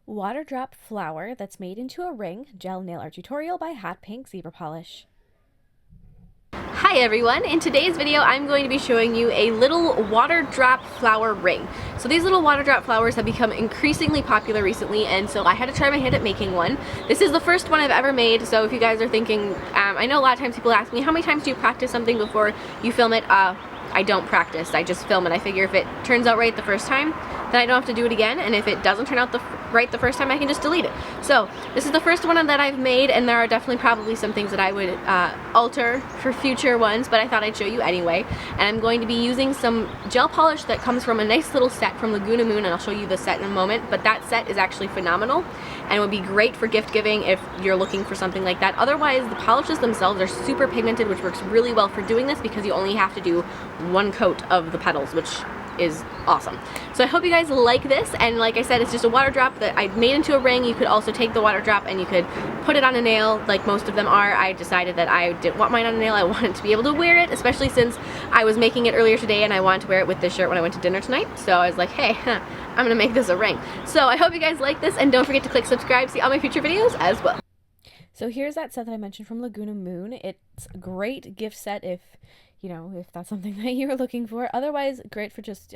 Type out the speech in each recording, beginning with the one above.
Water drop flower that's made into a ring gel nail art tutorial by Hot Pink Zebra Polish. Hi everyone, in today's video I'm going to be showing you a little water drop flower ring. So these little water drop flowers have become increasingly popular recently, and so I had to try my hand at making one. This is the first one I've ever made, so if you guys are thinking, I know a lot of times people ask me how many times do you practice something before you film it. I don't practice, I just film it. I figure if it turns out right the first time, then I don't have to do it again, and if it doesn't turn out right the first time, I can just delete it. So this is the first one that I've made, and there are definitely probably some things that I would alter for future ones, but I thought I'd show you anyway. And I'm going to be using some gel polish that comes from a nice little set from Laguna Moon, and I'll show you the set in a moment, but that set is actually phenomenal and would be great for gift giving if you're looking for something like that. Otherwise, the polishes themselves are super pigmented, which works really well for doing this because you only have to do one coat of the petals, which is awesome. So I hope you guys like this, and like I said, it's just a water drop that I made into a ring. You could also take the water drop and you could put it on a nail like most of them are. I decided that I didn't want mine on a nail. I wanted to be able to wear it, especially since I was making it earlier today and I wanted to wear it with this shirt when I went to dinner tonight. So I was like, hey, I'm gonna make this a ring. So I hope you guys like this, and don't forget to click subscribe to see all my future videos as well. So here's that set that I mentioned from Laguna Moon. It's a great gift set if that's something that you're looking for. Otherwise, great for just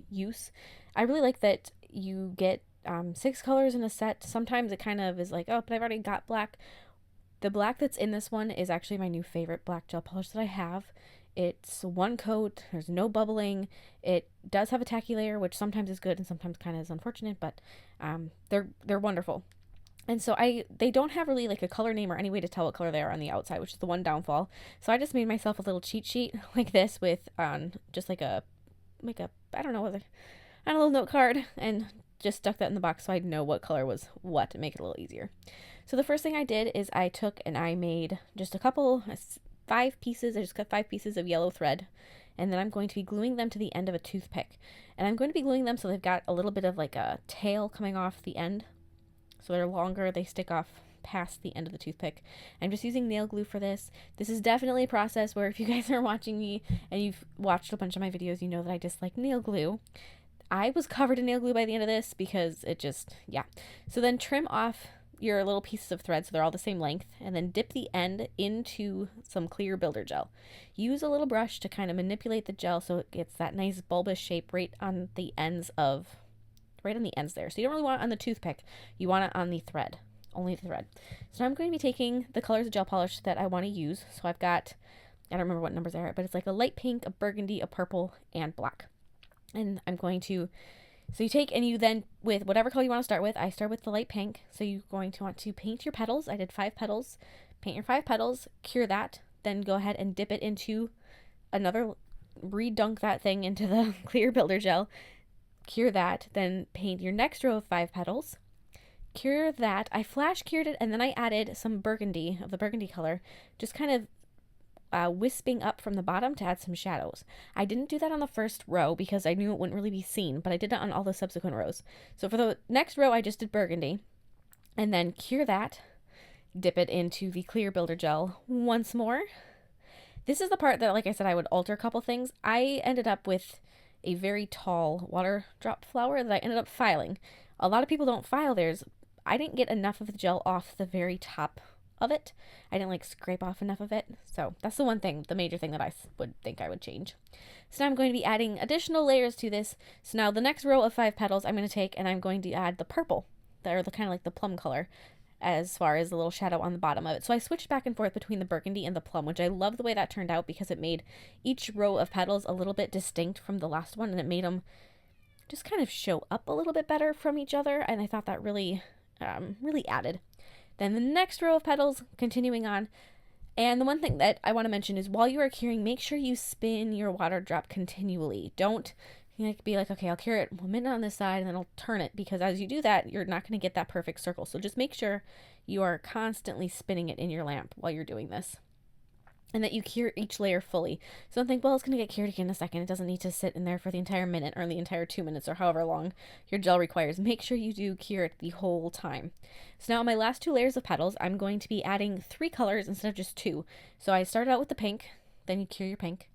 use. I really like that you get 6 colors in a set. Sometimes it kind of is like, oh, but I've already got black. The black that's in this one is actually my new favorite black gel polish that I have. It's one coat, there's no bubbling. It does have a tacky layer, which sometimes is good and sometimes kind of is unfortunate, but they're wonderful. And so they don't have really like a color name or any way to tell what color they are on the outside, which is the one downfall. So I just made myself a little cheat sheet like this with just like a I don't know, on a little note card, and just stuck that in the box so I'd know what color was what to make it a little easier. So the first thing I did is I took and I made just a couple 5 pieces. I just cut 5 pieces of yellow thread, and then I'm going to be gluing them to the end of a toothpick. And I'm going to be gluing them so they've got a little bit of like a tail coming off the end. So they're longer, they stick off past the end of the toothpick. I'm just using nail glue for this. This is definitely a process where if you guys are watching me and you've watched a bunch of my videos, you know that I dislike nail glue. I was covered in nail glue by the end of this because it just, yeah. So then trim off your little pieces of thread so they're all the same length, and then dip the end into some clear builder gel. Use a little brush to kind of manipulate the gel so it gets that nice bulbous shape right on the ends there. So you don't really want it on the toothpick. You want it on the thread, only the thread. So now I'm going to be taking the colors of gel polish that I want to use. So I've got, I don't remember what numbers they are, but it's like a light pink, a burgundy, a purple, and black. And I'm going to, so you take and you then, with whatever color you want to start with, I start with the light pink. So you're going to want to paint your petals. I did 5 petals. Paint your 5 petals, cure that, then go ahead and dip it into another, redunk that thing into the clear builder gel. Cure that, then paint your next row of 5 petals. Cure that. I flash cured it, and then I added some burgundy, of the burgundy color, just kind of wisping up from the bottom to add some shadows. I didn't do that on the first row because I knew it wouldn't really be seen, but I did that on all the subsequent rows. So for the next row, I just did burgundy, and then cure that, dip it into the clear builder gel once more. This is the part that, like I said, I would alter a couple things. I ended up with a very tall water drop flower that I ended up filing. A lot of people don't file theirs. I didn't get enough of the gel off the very top of it. I didn't like scrape off enough of it. So that's the one thing, the major thing that I would think I would change. So now I'm going to be adding additional layers to this. So now the next row of 5 petals I'm going to take and I'm going to add the purple, or the kind of like the plum color, as far as the little shadow on the bottom of it. So I switched back and forth between the burgundy and the plum, which I love the way that turned out because it made each row of petals a little bit distinct from the last one, and it made them just kind of show up a little bit better from each other, and I thought that really, really added. Then the next row of petals, continuing on, and the one thing that I want to mention is while you are curing, make sure you spin your water drop continually. Don't be like, okay, I'll cure it 1 minute on this side and then I'll turn it, because as you do that, you're not going to get that perfect circle. So just make sure you are constantly spinning it in your lamp while you're doing this, and that you cure each layer fully. So don't think, well, it's going to get cured again in a second. It doesn't need to sit in there for the entire minute or the entire 2 minutes or however long your gel requires. Make sure you do cure it the whole time. So now on my last 2 layers of petals, I'm going to be adding 3 colors instead of just 2. So I started out with the pink, then you cure your pink.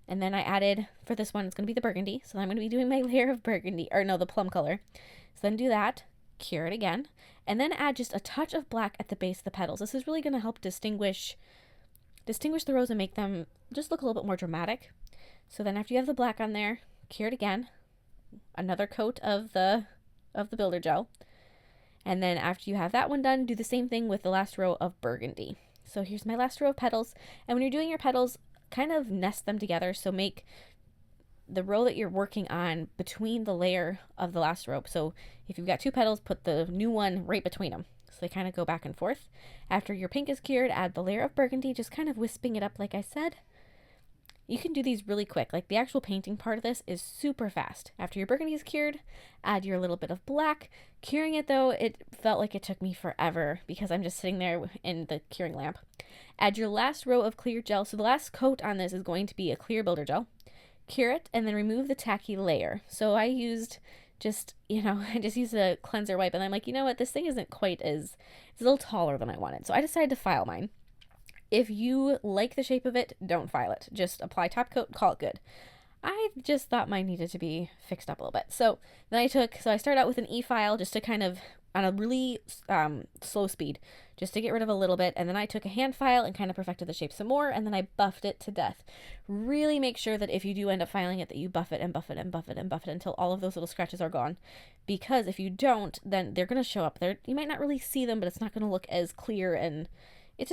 And then I added, for this one, it's going to be the burgundy. So I'm going to be doing my layer of burgundy, or no, the plum color. So then do that, cure it again, and then add just a touch of black at the base of the petals. This is really going to help distinguish the rose and make them just look a little bit more dramatic. So then after you have the black on there, cure it again, another coat of the builder gel. And then after you have that one done, do the same thing with the last row of burgundy. So here's my last row of petals. And when you're doing your petals, kind of nest them together. So make the row that you're working on between the layer of the last row. So if you've got 2 petals, put the new one right between them. So they kind of go back and forth. After your pink is cured, add the layer of burgundy, just kind of wisping it up like I said. You can do these really quick. Like the actual painting part of this is super fast. After your burgundy is cured, add your little bit of black. Curing it though, it felt like it took me forever because I'm just sitting there in the curing lamp. Add your last row of clear gel. So the last coat on this is going to be a clear builder gel. Cure it and then remove the tacky layer. So I used I just used a cleanser wipe and I'm like, you know what, this thing isn't quite it's a little taller than I wanted. So I decided to file mine. If you like the shape of it, don't file it. Just apply top coat, call it good. I just thought mine needed to be fixed up a little bit. So then I started out with an E-file just to kind of, on a really slow speed, just to get rid of a little bit. And then I took a hand file and kind of perfected the shape some more. And then I buffed it to death. Really make sure that if you do end up filing it, that you buff it and buff it and buff it and buff it until all of those little scratches are gone. Because if you don't, then they're going to show up there. You might not really see them, but it's not going to look as clear, and it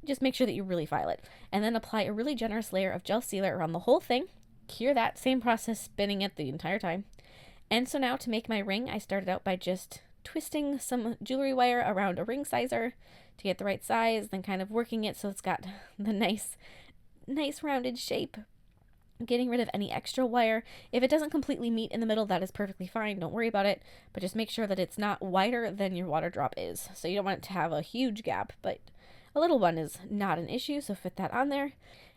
just make sure that you really file it. And then apply a really generous layer of gel sealer around the whole thing. Cure that, same process, spinning it the entire time. And so now to make my ring, I started out by just twisting some jewelry wire around a ring sizer to get the right size, then kind of working it so it's got the nice rounded shape. Getting rid of any extra wire. If it doesn't completely meet in the middle, that is perfectly fine. Don't worry about it, but just make sure that it's not wider than your water drop is. So you don't want it to have a huge gap, but a little one is not an issue, so fit that on there.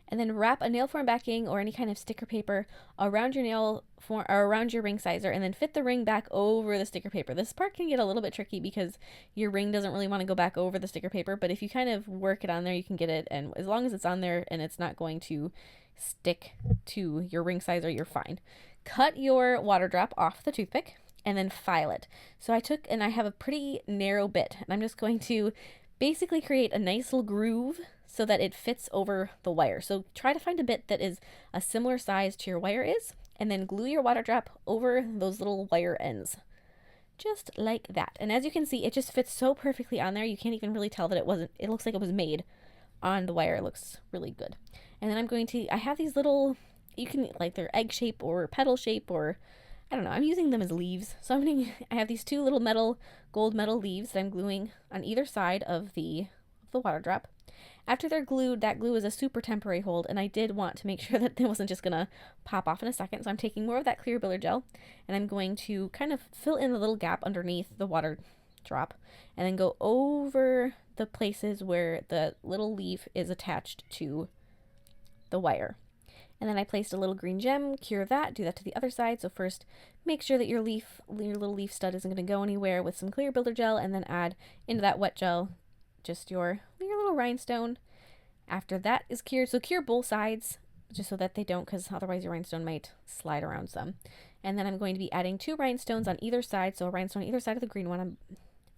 And then wrap a nail form backing or any kind of sticker paper around your nail form or around your ring sizer, and then fit the ring back over the sticker paper. This part can get a little bit tricky because your ring doesn't really want to go back over the sticker paper, but if you kind of work it on there, you can get it, and as long as it's on there and it's not going to stick to your ring sizer, you're fine. Cut your water drop off the toothpick and then file it. So I have a pretty narrow bit, and I'm just going to basically create a nice little groove so that it fits over the wire. So try to find a bit that is a similar size to your wire is, and then glue your water drop over those little wire ends. Just like that. And as you can see, it just fits so perfectly on there, you can't even really tell that it looks like it was made on the wire. It looks really good. And then I have these little, you can, like, they're egg shape or petal shape, or I don't know, I'm using them as leaves. So I have these 2 little gold metal leaves that I'm gluing on either side of the water drop. After they're glued, that glue is a super temporary hold, and I did want to make sure that it wasn't just gonna pop off in a second. So I'm taking more of that clear builder gel, and I'm going to kind of fill in the little gap underneath the water drop, and then go over the places where the little leaf is attached to the wire. And then I placed a little green gem, cure that, do that to the other side. So first, make sure that your little leaf stud isn't going to go anywhere with some clear builder gel, and then add into that wet gel just your little rhinestone. After that is cured, so cure both sides just so that they don't, because otherwise your rhinestone might slide around some. And then I'm going to be adding 2 rhinestones on either side, so a rhinestone on either side of the green one.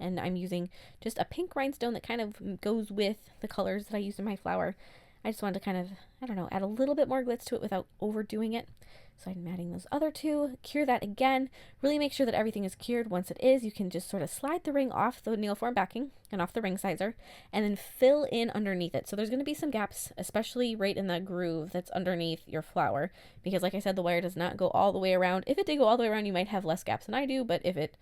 I'm using just a pink rhinestone that kind of goes with the colors that I used in my flower. I just wanted to kind of, I don't know, add a little bit more glitz to it without overdoing it. So I'm adding those other 2, cure that again, really make sure that everything is cured. Once it is, you can just sort of slide the ring off the nail form backing and off the ring sizer, and then fill in underneath it. So there's going to be some gaps, especially right in that groove that's underneath your flower, because like I said, the wire does not go all the way around. If it did go all the way around, you might have less gaps than I do, but if it,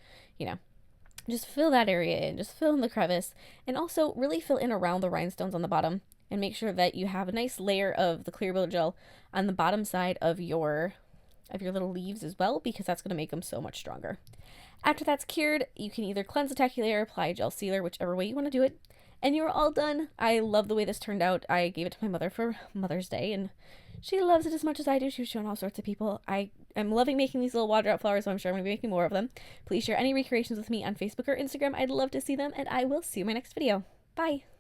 just fill that area in, just fill in the crevice, and also really fill in around the rhinestones on the bottom, and make sure that you have a nice layer of the clear builder gel on the bottom side of your little leaves as well, because that's going to make them so much stronger. After that's cured, you can either cleanse the tacky layer, apply a gel sealer, whichever way you want to do it, and you're all done. I love the way this turned out. I gave it to my mother for Mother's Day, and she loves it as much as I do. She was showing all sorts of people. I'm loving making these little water drop flowers, so I'm sure I'm going to be making more of them. Please share any recreations with me on Facebook or Instagram. I'd love to see them, and I will see you in my next video. Bye!